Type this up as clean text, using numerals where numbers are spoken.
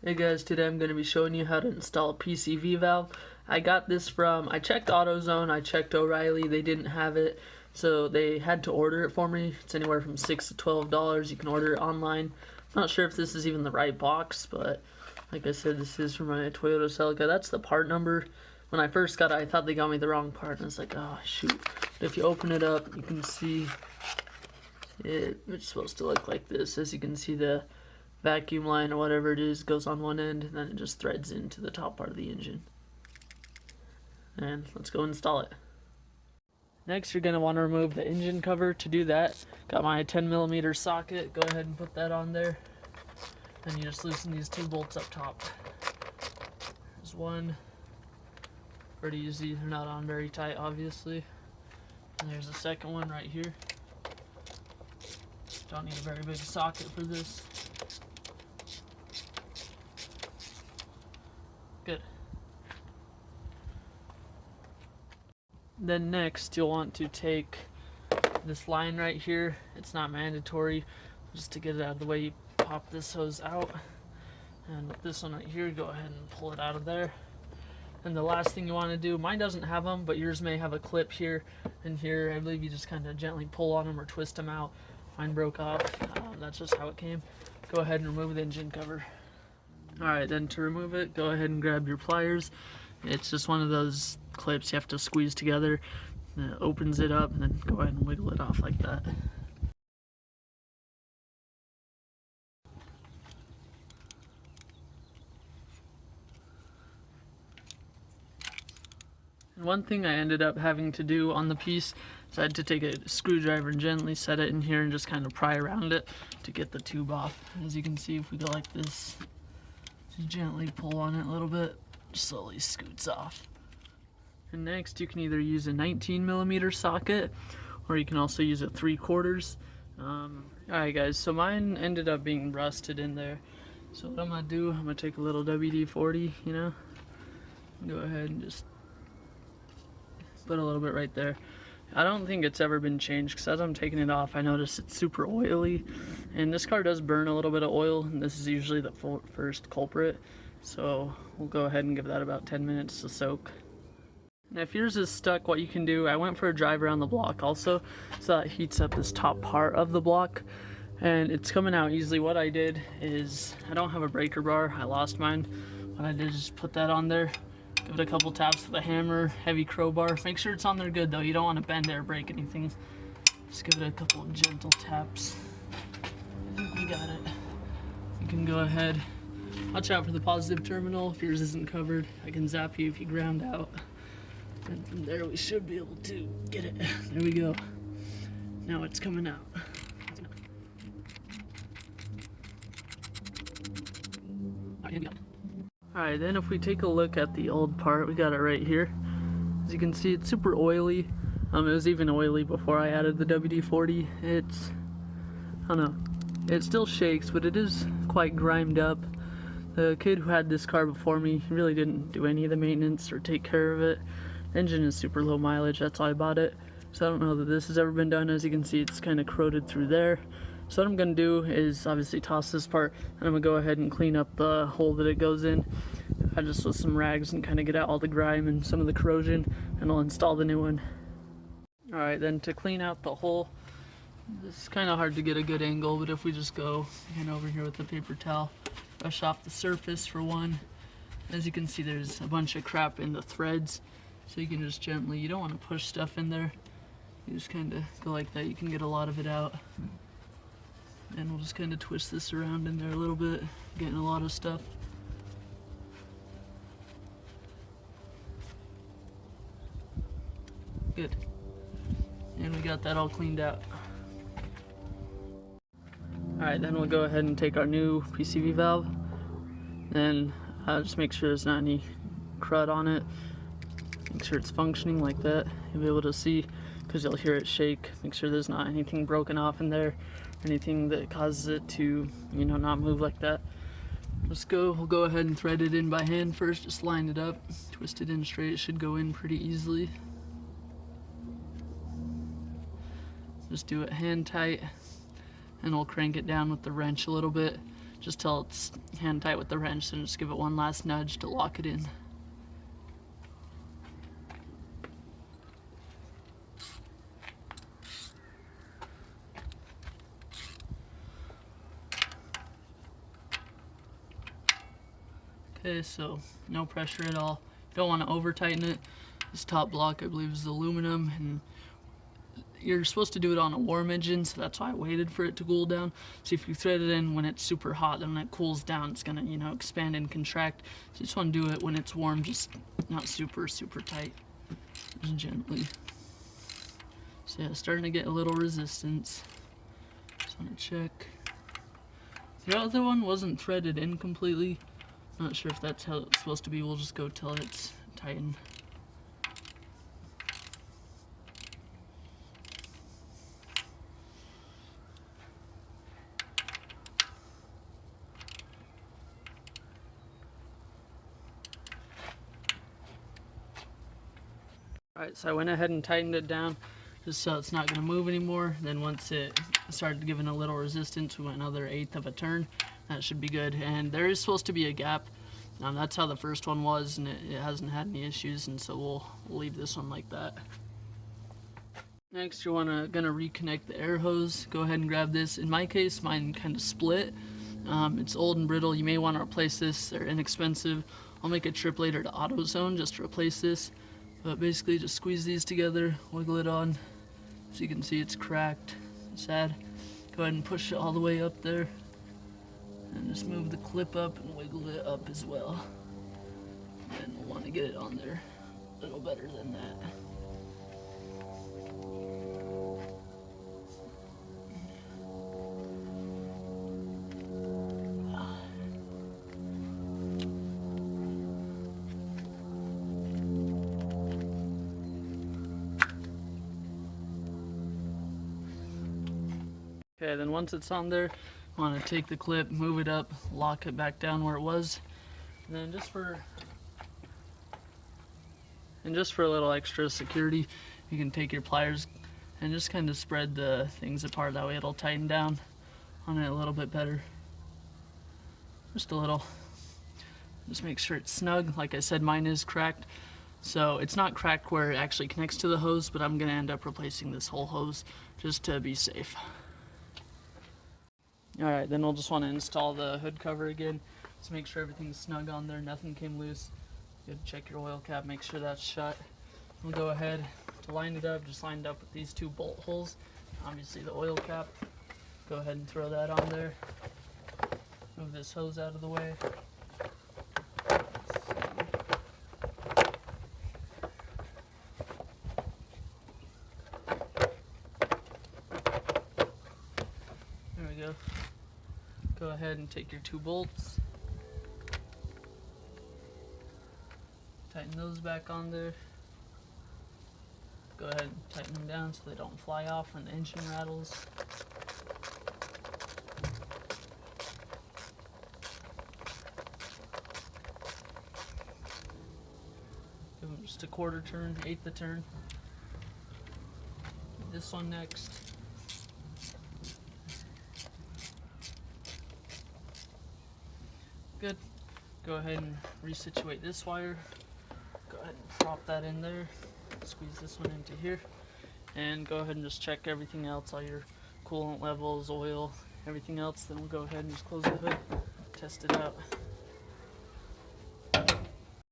Hey guys, today I'm going to be showing you how to install a PCV valve. I got this from, I checked AutoZone, I checked O'Reilly, they didn't have it, so they had to order it for me. It's anywhere from $6 to $12, you can order it online. I'm not sure if this is even the right box, but like I said, this is for my Toyota Celica. That's the part number. When I first got it, I thought they got me the wrong part, and I was like, oh shoot. But if you open it up, you can see it's supposed to look like this. As you can see, the vacuum line or whatever it is goes on one end, and then it just threads into the top part of the engine. And let's go install it. Next, you're going to want to remove the engine cover. To do that, got my 10mm socket. Go ahead and put that on there. And you just loosen these two bolts up top. There's one. Pretty easy. They're not on very tight, obviously. And there's a second one right here. Don't need a very big socket for this. Good. Then next, you'll want to take this line right here. It's not mandatory. Just to get it out of the way, you pop this hose out. And with this one right here, go ahead and pull it out of there. And the last thing you want to do, mine doesn't have them, but yours may have a clip here and here. I believe you just kind of gently pull on them or twist them out. Mine broke off. That's just how it came. Go ahead and remove the engine cover. Alright, then to remove it, go ahead and grab your pliers. It's just one of those clips you have to squeeze together. And it opens it up, and then go ahead and wiggle it off like that. And one thing I ended up having to do on the piece is I had to take a screwdriver and gently set it in here and just kind of pry around it to get the tube off. As you can see, if we go like this, just gently pull on it a little bit, slowly scoots off. And next, you can either use a 19mm socket, or you can also use a 3/4. Alright guys, so mine ended up being rusted in there. So what I'm going to do, I'm going to take a little WD-40, go ahead and just put a little bit right there. I don't think it's ever been changed, because as I'm taking it off, I noticed it's super oily, and this car does burn a little bit of oil, and this is usually the first culprit. So we'll go ahead and give that about 10 minutes to soak. And if yours is stuck, what you can do, I went for a drive around the block also, so that heats up this top part of the block, and it's coming out easily. What I did is, I don't have a breaker bar, I lost mine. What I did is just put that on there, give it a couple taps with a hammer, heavy crowbar. Make sure it's on there good though, you don't want to bend it or break anything. Just give it a couple of gentle taps. I think we got it. You can go ahead, watch out for the positive terminal. If yours isn't covered, I can zap you if you ground out. And from there we should be able to get it. There we go. Now it's coming out. Alright, then if we take a look at the old part, we got it right here. As you can see, it's super oily. It was even oily before I added the WD-40. It's, I don't know, it still shakes, but it is quite grimed up. The kid who had this car before me really didn't do any of the maintenance or take care of it. The engine is super low mileage, that's why I bought it. So I don't know that this has ever been done. As you can see, it's kind of corroded through there. So what I'm going to do is obviously toss this part, and I'm going to go ahead and clean up the hole that it goes in. I just with some rags and kind of get out all the grime and some of the corrosion, and I'll install the new one. Alright, then to clean out the hole, this is kind of hard to get a good angle, but if we just go over here with the paper towel, brush off the surface for one. As you can see, there's a bunch of crap in the threads, so you can just gently, you don't want to push stuff in there, you just kind of go like that, you can get a lot of it out. And we'll just kind of twist this around in there a little bit, getting a lot of stuff. Good. And we got that all cleaned out. Alright, then we'll go ahead and take our new PCV valve. Then just make sure there's not any crud on it. Make sure it's functioning like that. You'll be able to see, because you'll hear it shake. Make sure there's not anything broken off in there, anything that causes it to, not move like that. We'll go ahead and thread it in by hand first. Just line it up, twist it in straight. It should go in pretty easily. Just do it hand tight, and we'll crank it down with the wrench a little bit. just till it's hand tight with the wrench, and just give it one last nudge to lock it in. Okay, so no pressure at all. You don't want to over tighten it. This top block, I believe, is aluminum, and you're supposed to do it on a warm engine, so that's why I waited for it to cool down. So if you thread it in when it's super hot, then when it cools down, it's gonna, you know, expand and contract. So you just want to do it when it's warm, just not super tight, just gently. So yeah, starting to get a little resistance. Just want to check. The other one wasn't threaded in completely. Not sure if that's how it's supposed to be. We'll just go till it's tightened. Alright, so I went ahead and tightened it down just so it's not going to move anymore. Then once it started giving a little resistance, we went another 1/8 of a turn. That should be good. And there is supposed to be a gap. That's how the first one was, and it hasn't had any issues, and so we'll leave this one like that. Next, you're gonna reconnect the air hose. Go ahead and grab this. In my case, mine kind of split. It's old and brittle. You may want to replace this. They're inexpensive. I'll make a trip later to AutoZone just to replace this. But basically, just squeeze these together, wiggle it on. So you can see it's cracked. Sad. Go ahead and push it all the way up there. And just move the clip up and wiggle it up as well. And we'll want to get it on there a little better than that. Okay, then once it's on there, I want to take the clip, move it up, lock it back down where it was. And then just for a little extra security, you can take your pliers and just kind of spread the things apart. That way it'll tighten down on it a little bit better. Just a little. Just make sure it's snug. Like I said, mine is cracked. So it's not cracked where it actually connects to the hose, but I'm going to end up replacing this whole hose just to be safe. Alright, then we'll just want to install the hood cover again. Just make sure everything's snug on there, nothing came loose. You have to check your oil cap, make sure that's shut. We'll go ahead to line it up, just line it up with these 2 bolt holes. Obviously the oil cap. Go ahead and throw that on there. Move this hose out of the way. There we go. Go ahead and take your 2 bolts. Tighten those back on there. Go ahead and tighten them down so they don't fly off when the engine rattles. Give them just a 1/4 turn, 1/8 a turn. This one next. Good. Go ahead and resituate this wire. Go ahead and prop that in there. Squeeze this one into here. And go ahead and just check everything else, all your coolant levels, oil, everything else. Then we'll go ahead and just close the hood, test it out.